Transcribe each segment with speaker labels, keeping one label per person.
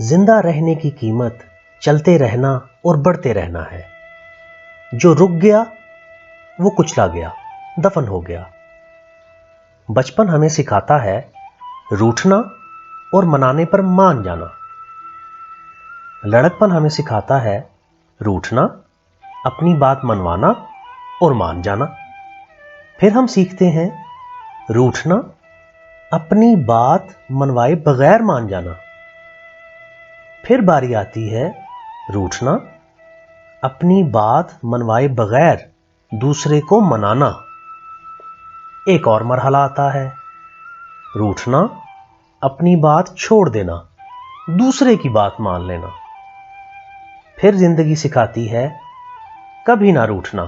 Speaker 1: زندہ رہنے کی قیمت چلتے رہنا اور بڑھتے رہنا ہے۔ جو رک گیا وہ کچلا گیا، دفن ہو گیا۔ بچپن ہمیں سکھاتا ہے روٹھنا اور منانے پر مان جانا۔ لڑکپن ہمیں سکھاتا ہے روٹھنا، اپنی بات منوانا اور مان جانا۔ پھر ہم سیکھتے ہیں روٹھنا، اپنی بات منوائے بغیر مان جانا۔ پھر باری آتی ہے روٹھنا، اپنی بات منوائے بغیر دوسرے کو منانا۔ ایک اور مرحلہ آتا ہے روٹھنا، اپنی بات چھوڑ دینا، دوسرے کی بات مان لینا۔ پھر زندگی سکھاتی ہے کبھی نہ روٹھنا،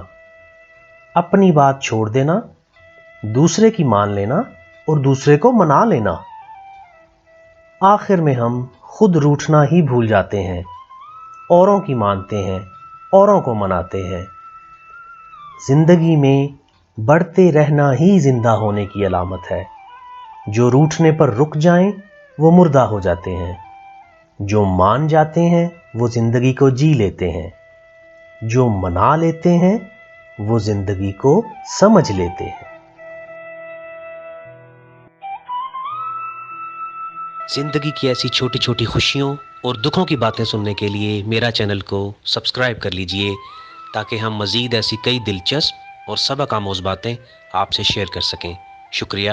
Speaker 1: اپنی بات چھوڑ دینا، دوسرے کی مان لینا اور دوسرے کو منا لینا۔ آخر میں ہم خود روٹھنا ہی بھول جاتے ہیں، اوروں کی مانتے ہیں، اوروں کو مناتے ہیں۔ زندگی میں بڑھتے رہنا ہی زندہ ہونے کی علامت ہے۔ جو روٹھنے پر رک جائیں وہ مردہ ہو جاتے ہیں، جو مان جاتے ہیں وہ زندگی کو جی لیتے ہیں، جو منا لیتے ہیں وہ زندگی کو سمجھ لیتے ہیں۔
Speaker 2: زندگی کی ایسی چھوٹی چھوٹی خوشیوں اور دکھوں کی باتیں سننے کے لیے میرا چینل کو سبسکرائب کر لیجئے، تاکہ ہم مزید ایسی کئی دلچسپ اور سبق آموز باتیں آپ سے شیئر کر سکیں۔ شکریہ۔